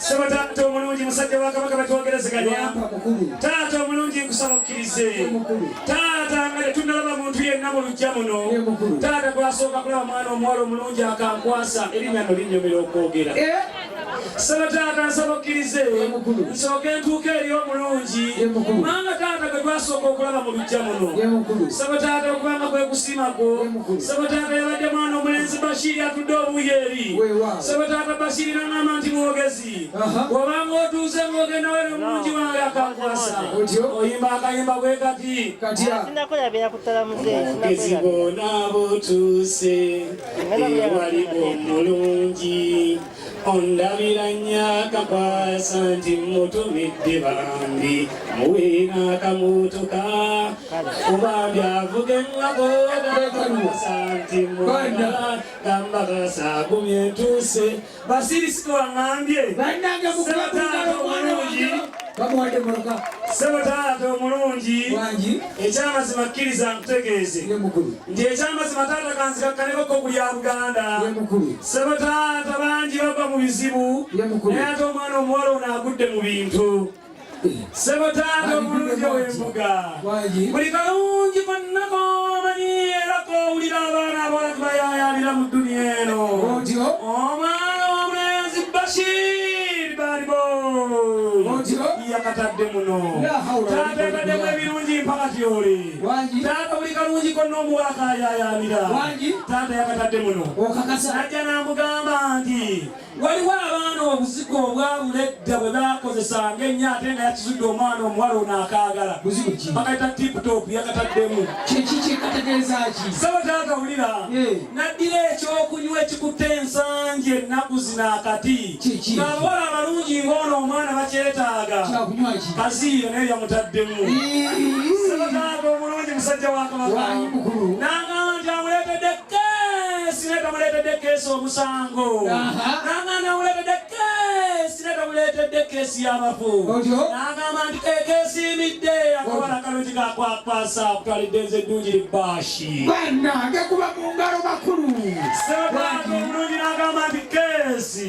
Saba taata omulungi musajja wa kabaka batwogerezeganya. Taata omulungi nkusaba okkirize. Taata nga tetunnalaba muntu yenna mu luggya muno. Taata gwasooka kulaba mwana omuwala omulungi akankwasa erinnya no linnyumira okwogera. Saba taata nsaba okkirize. Nsooke ntuuke eri omulungi. Kubanga taata gwe twasooka okulaba mu luggya muno. Saba taata okubanga kwe kusiimako. Saba taata yabadde mwana omulenzi Bashiri atudde obuuyi eri. Saba taata Bashiri n'angamba nti mwogezi. Wabanga otuuze ng'ogenda were omulungi wange akankwasa. Oyimba akayimba bwe kati. Omugezi bonna butuuse. Ewali omulungi. Ondabira nnyo akakwasa nti mutumidde bambi. Muweera akamotoka. Kuba byavuga engabo gakwasa nti mwagala. Gamba kasaagumye ntuuse. Bashiri siko waŋŋambye. Saba taata omulungi. Saba taata omulungi. Ekyamazima kkiriza nkutegeeze. Nti ekyamazima taata kanzikakkaneko ku bya Buganda. Saba taata bangi bava mu bizibu. Naye ate omwana omuwala ono agudde mu bintu. Saba taata omulungi ow'embuga. Buli kalungi konna k'omanyi era k'owulira abaana abawala tebayaayaanira mu dduniya eno. Omwana omulenzi Bashiri Balibo yakatadde muno. Taata yakaddemu ebirungi mpaka tyole. Taata buli kalungi konna omuwala kayaayaanira. Taata yakatadde muno. Najja n'amugamba nti waliwo abaana obuzigo obwabula edda bwe bakozesanga ennyo ate nga yakizudde omwana omuwala ono akaagala. Bakayita tiputopu yakataddemu. Saba taata wulira. Naddira ekyokunywa ekikutte ensanje ennaku zino akati. Ng'abawala abalungi ng'ono omwana bakyetaaga. Kaziiro naye yamutaddemu. Saba taata omulungi musajja wa Kabaka. N'agamba nti amuleetedde keesi naye tamuleetedde keesi omusango. N'agamba amuleetedde keesi naye tamuleetedde keesi y'abafu. N'agamba nti keesiimidde akawala kalungi kakwakwasa akutwalidde nze eddungi libbashi. Bannange kuba mu ngalo bakulu. Saba taata omulungi n'agamba nti keesi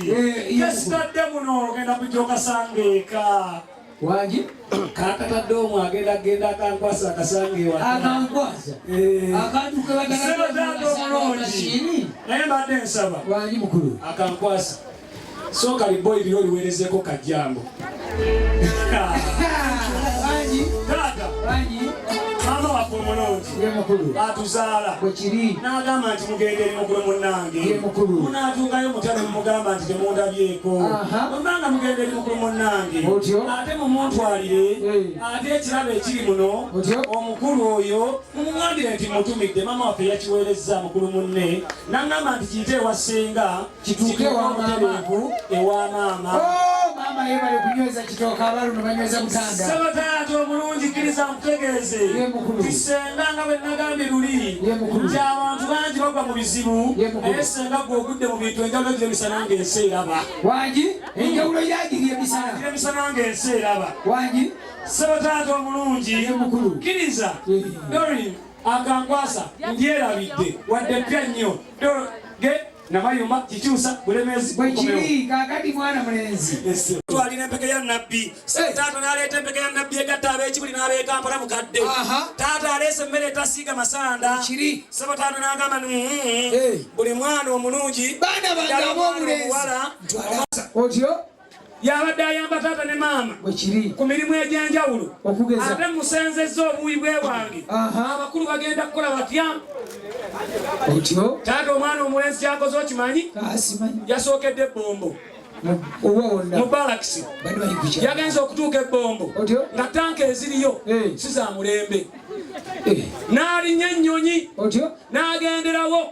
tadde muno ogenda kujja okasanga eka. Kakatadde omwo agenda akankwasa akasanga ewa. Saba taata omulungi naye mbadde nsaba akankwasa sooka liboyi biro liweerezeko kajjango. Taata maama waffe omulungi atuzaala n'agamba nti mugende eri mukulu munnange. Munaatuukayo mutale mumugamba nti temundabyeko. Bwembanga mugende eri mukulu munnange ate mumuntwalire ate ekirabo ekiri muno omukulu oyo mumuŋŋambire nti mutumidde. Maama waffe yakiweerezza mukulu munne n'aŋŋamba nti kiyite ewa ssenga kituuke ewa mutereevu ewa maama. Saba taata omulungi kkiriza nkutegeeze nti ssenga nga bwe nagambye luli nti abantu bangi bagwa mu bizibu naye ssenga gw'ogudde mu bintu enjawulo gire emisana ng'ensi eraba. Emisana ng'ensi eraba. Saba taata omulungi kkiriza Dori akankwasa ndyerabidde wadde ppya nnyo namayuma kikyusa bulemezi kakati mwana mulenzi. Twalina empeke ya nabbi. Taata n'aleeta empeke ya nabbi egatta ab'ekibuli n'ab'ekampala mukadde. Taata aleese emmere etasiiga masanda. Saba taata n'agamba buli mwana omulungi omuwala yabadde ayamba taata ne maama ku mirimu egy'enjawulo. Ate musenzezza obuuyi bwe wange abakulu bagenda kukola batya. Taata omwana omulenzi kyakoze okimanyi? Yasookedde ebbombo mu balakisi. Yagenze okutuuka ebbombo nga tanka eziriyo si za mulembe. N'alinnya ennyonyi n'agenderawo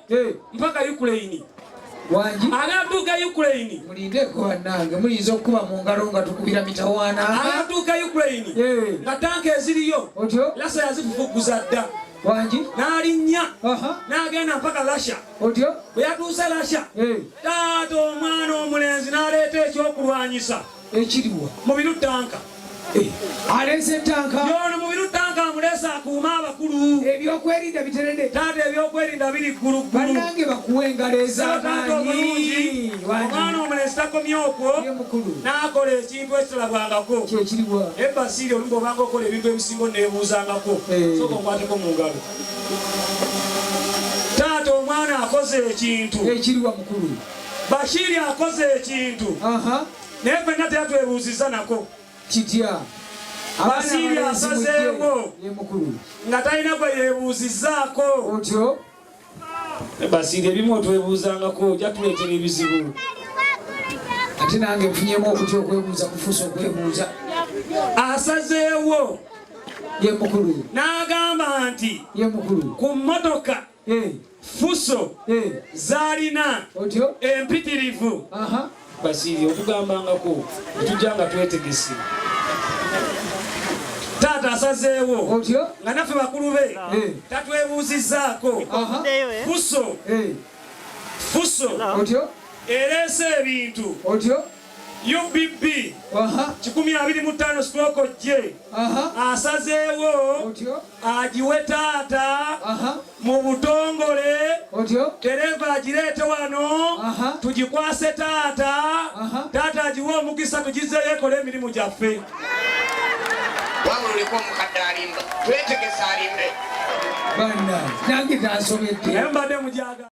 mpaka Ukraine. Agatuuka Ukraine. Mulindeko bannange muyinza okuba mu ngalo nga tukubira mitawaana. Agatuuka Ukraine nga tanka eziriyo Lasa yazifufuguza dda. N'alinnya n'agenda mpaka Lasha. Bwe yatuuse Lasha taata omwana omulenzi n'aleeta ekyokulwanyisa ekiriwa mu biru tanka. alese tanka yono mubiru tanka amulesa akuuma abakulu ebyokwerinda biterede taata ebyokwerinda biri ggulu bannange bakuwengalo ez'amaanyi omwana omulesi takomye okwo n'akola ekintu ekitalabwangako kyekiriwa ebasiiri olumu obanga okola ebintu ebisingo neebuuzangako soka onkwateko mu ngalo taata omwana akoze ekintu ekiriwa mukulu Bashiri akoze ekintu naye fenna teyatwebuuziza nako kitya Bashiri asazeewo nga talina gwe yeebuuzizaako otyo Bashiri ebimu otwebuuzangako ojja tuleetera ebizibu ate nange nfunyemu okutya okwebuuza kufuusa okwebuuza asazeewo ye mukulu n'agamba nti ye mukulu ku mmotoka fuso zalina empitirivu Bashiri otugambangako tujja nga twetegese taata asazeewo nga naffe bakulu be tatwebuuzizzaako fuso ereese ebintu UBB 125 stroke J asazeewo agiwe taata mu butongole tereva agireete wano tugikwase taata taata agiwe omukisa tugizeeyo ekole emirimu gyaffe wabululeko omukadde alimba twetegese alimbe banna nange tansobedde mbadde mujaga